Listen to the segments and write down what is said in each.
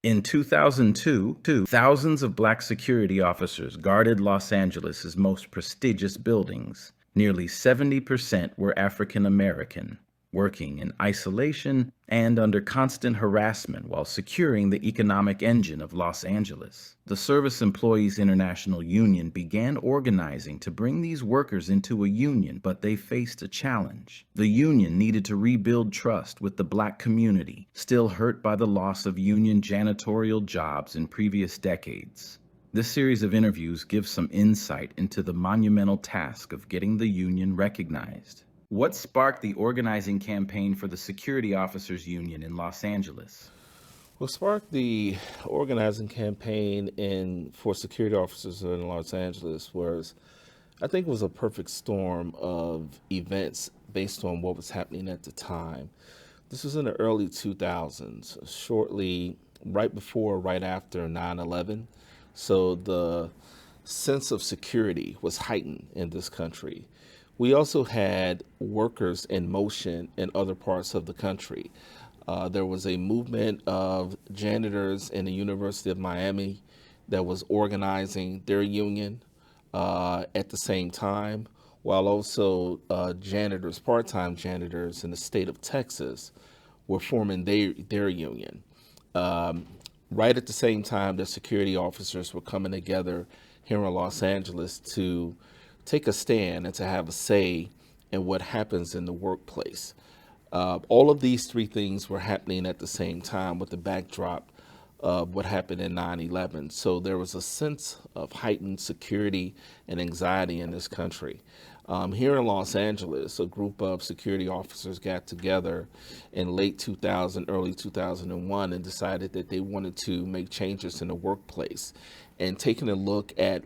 In 2002, thousands of black security officers guarded Los Angeles' most prestigious buildings. Nearly 70% were African American, working in isolation and under constant harassment while securing the economic engine of Los Angeles. The Service Employees International Union began organizing to bring these workers into a union, but they faced a challenge. The union needed to rebuild trust with the black community, still hurt by the loss of union janitorial jobs in previous decades. This series of interviews gives some insight into the monumental task of getting the union recognized. What sparked the organizing campaign for the Security Officers Union in Los Angeles? What sparked the organizing campaign for security officers in Los Angeles was, I think, it was a perfect storm of events based on what was happening at the time. This was in the early 2000s, shortly right before, right after 9/11. So the sense of security was heightened in this country. We also had workers in motion in other parts of the country. There was a movement of janitors in the University of Miami that was organizing their union at the same time, while also janitors, part-time janitors in the state of Texas were forming their union. Um, right at the same time that security officers were coming together here in Los Angeles to take a stand and to have a say in what happens in the workplace. All of these three things were happening at the same time with the backdrop of what happened in 9/11. So there was a sense of heightened security and anxiety in this country. Here in Los Angeles, a group of security officers got together in late 2000, early 2001, and decided that they wanted to make changes in the workplace. And taking a look at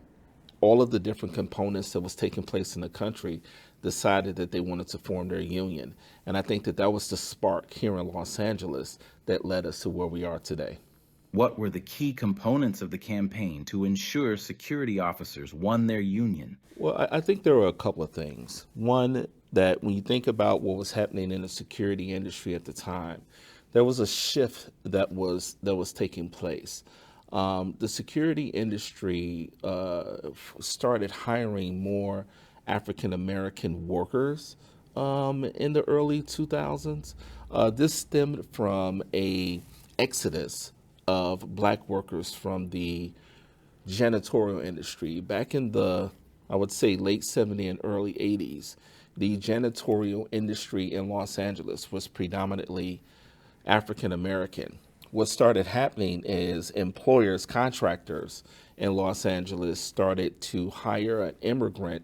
all of the different components that was taking place in the country, decided that they wanted to form their union. And I think that that was the spark here in Los Angeles that led us to where we are today. What were the key components of the campaign to ensure security officers won their union? Well, I think there were a couple of things. One, that when you think about what was happening in the security industry at the time, there was a shift that was taking place. The security industry started hiring more African American workers in the early 2000s. This stemmed from a exodus of black workers from the janitorial industry. Back in the, I would say, late 70s and early 80s, the janitorial industry in Los Angeles was predominantly African American. What started happening is employers, contractors in Los Angeles started to hire an immigrant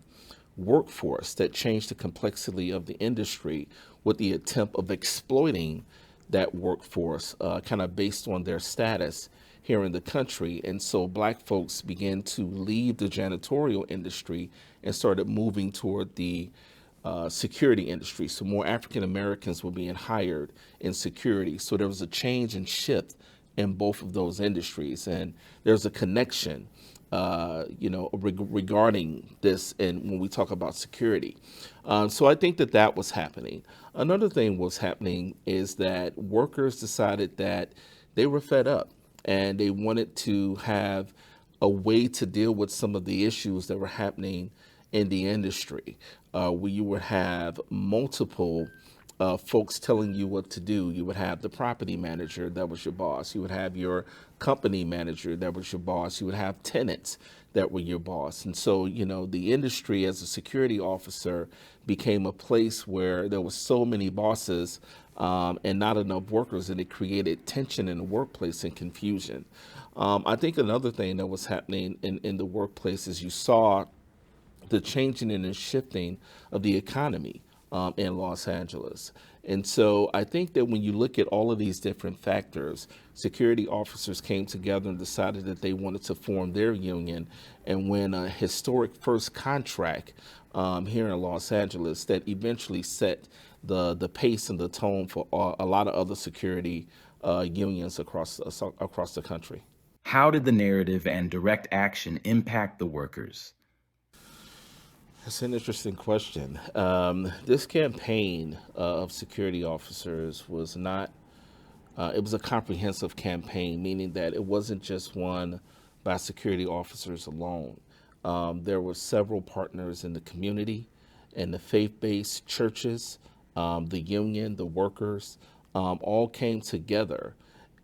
workforce that changed the complexity of the industry with the attempt of exploiting that workforce, kind of based on their status here in the country. And so black folks began to leave the janitorial industry and started moving toward the security industry. So more African Americans were being hired in security. So there was a change and shift in both of those industries. And there's a connection, regarding this and when we talk about security. So I think that that was happening. Another thing was happening is that workers decided that they were fed up and they wanted to have a way to deal with some of the issues that were happening in the industry, where you would have multiple folks telling you what to do. You would have the property manager that was your boss. You would have your company manager that was your boss. You would have tenants that were your boss. And so, the industry as a security officer became a place where there was so many bosses and not enough workers, and it created tension in the workplace and confusion. I think another thing that was happening in the workplace is you saw the changing and the shifting of the economy in Los Angeles. And so I think that when you look at all of these different factors, security officers came together and decided that they wanted to form their union and win a historic first contract here in Los Angeles that eventually set the pace and the tone for a lot of other security unions across the country. How did the narrative and direct action impact the workers? That's an interesting question. This campaign of security officers was not It was a comprehensive campaign, meaning that it wasn't just won by security officers alone. There were several partners in the community and the faith-based churches, the union, the workers, all came together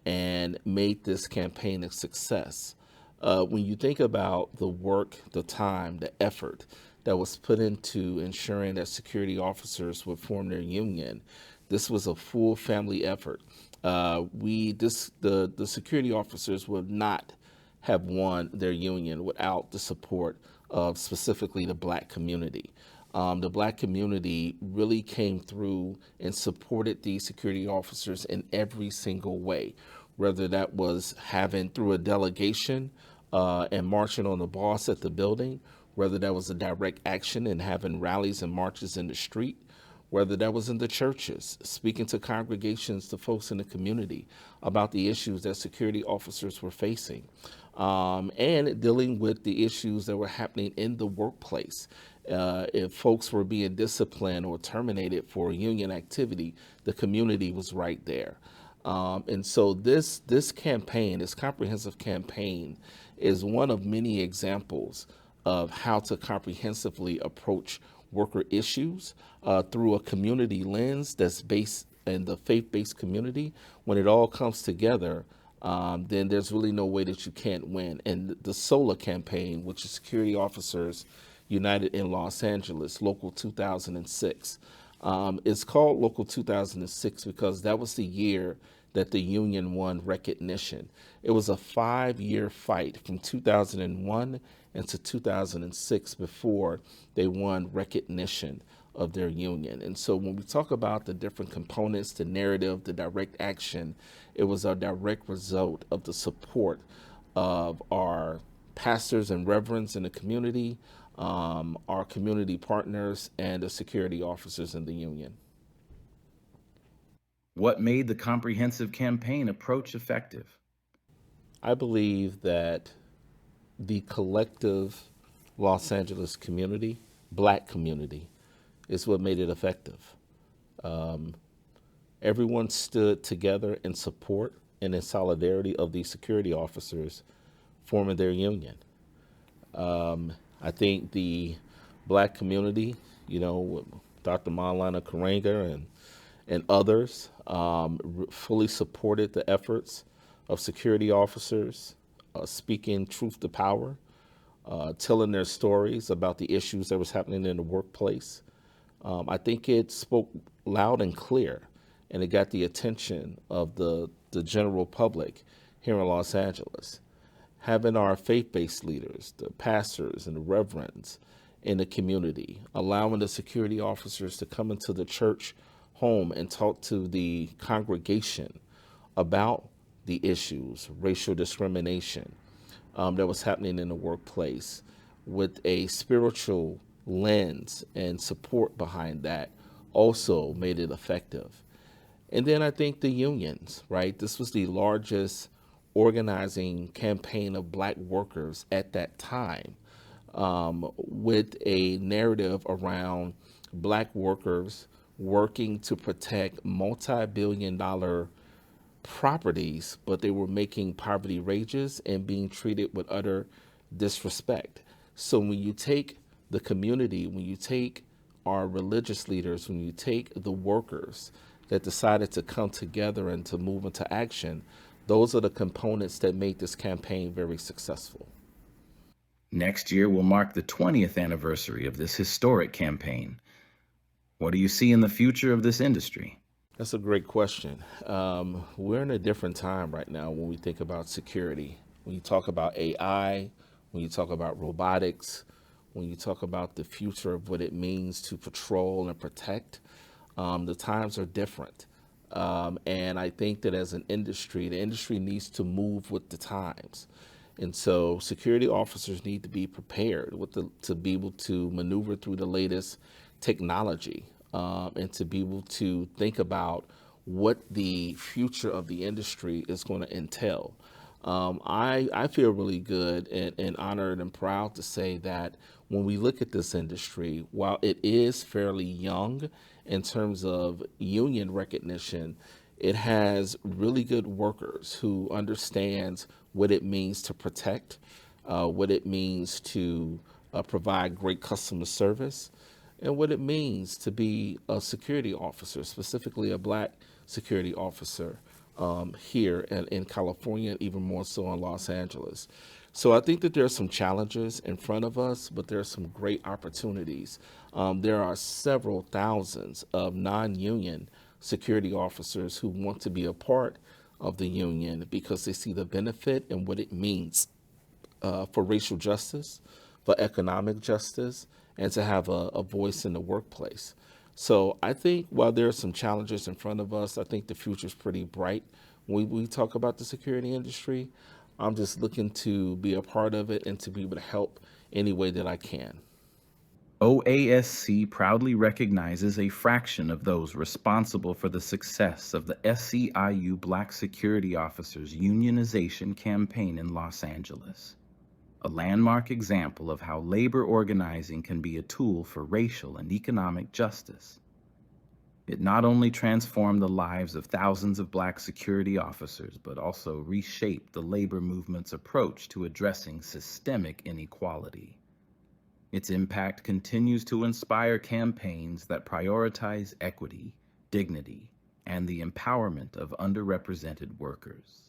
and made this campaign a success. When you think about the work, the time, the effort that was put into ensuring that security officers would form their union, this was a full family effort. The security officers would not have won their union without the support of specifically the Black community. The Black community really came through and supported these security officers in every single way, whether that was having through a delegation and marching on the boss at the building, whether that was a direct action and having rallies and marches in the street, whether that was in the churches, speaking to congregations, to folks in the community about the issues that security officers were facing, and dealing with the issues that were happening in the workplace. If folks were being disciplined or terminated for union activity, the community was right there. And so this campaign, this comprehensive campaign, is one of many examples of how to comprehensively approach worker issues through a community lens that's based in the faith-based community. When it all comes together, then there's really no way that you can't win. And the SOLA campaign, which is Security Officers United in Los Angeles, Local 2006, it's called Local 2006 because that was the year that the union won recognition. It was a 5-year fight from 2001 into 2006 before they won recognition of their union. And so when we talk about the different components, the narrative, the direct action, it was a direct result of the support of our pastors and reverends in the community, our community partners, and the security officers in the union. What made the comprehensive campaign approach effective? I believe that the collective Los Angeles community, Black community, is what made it effective. Everyone stood together in support and in solidarity of these security officers forming their union. I think the Black community, Dr. Maulana Karenga and others fully supported the efforts of security officers speaking truth to power, telling their stories about the issues that was happening in the workplace. I think it spoke loud and clear, and it got the attention of the general public here in Los Angeles. Having our faith-based leaders, the pastors and the reverends in the community, allowing the security officers to come into the church home and talk to the congregation about the issues, racial discrimination that was happening in the workplace with a spiritual lens and support behind that also made it effective. And then I think the unions, right? This was the largest organizing campaign of Black workers at that time, with a narrative around Black workers working to protect multi-billion-dollar properties, but they were making poverty wages and being treated with utter disrespect. So when you take the community, when you take our religious leaders, when you take the workers that decided to come together and to move into action, those are the components that made this campaign very successful. Next year will mark the 20th anniversary of this historic campaign. What do you see in the future of this industry? That's a great question. We're in a different time right now when we think about security. When you talk about AI, when you talk about robotics, when you talk about the future of what it means to patrol and protect, the times are different. And I think that as an industry, the industry needs to move with the times. And so security officers need to be prepared to be able to maneuver through the latest technology, and to be able to think about what the future of the industry is going to entail. I feel really good and honored and proud to say that when we look at this industry, while it is fairly young in terms of union recognition, It has really good workers who understands what it means to protect, what it means to provide great customer service, and what it means to be a security officer, specifically a black security officer here in California, and even more so in Los Angeles. So I think that there are some challenges in front of us, but there are some great opportunities. There are several thousands of non-union security officers who want to be a part of the union because they see the benefit and what it means for racial justice, for economic justice, and to have a voice in the workplace. So I think while there are some challenges in front of us, I think the future is pretty bright. When we talk about the security industry, I'm just looking to be a part of it and to be able to help any way that I can. OASC proudly recognizes a fraction of those responsible for the success of the SEIU Black Security Officers Unionization campaign in Los Angeles, a landmark example of how labor organizing can be a tool for racial and economic justice. It not only transformed the lives of thousands of black security officers, but also reshaped the labor movement's approach to addressing systemic inequality. Its impact continues to inspire campaigns that prioritize equity, dignity, and the empowerment of underrepresented workers.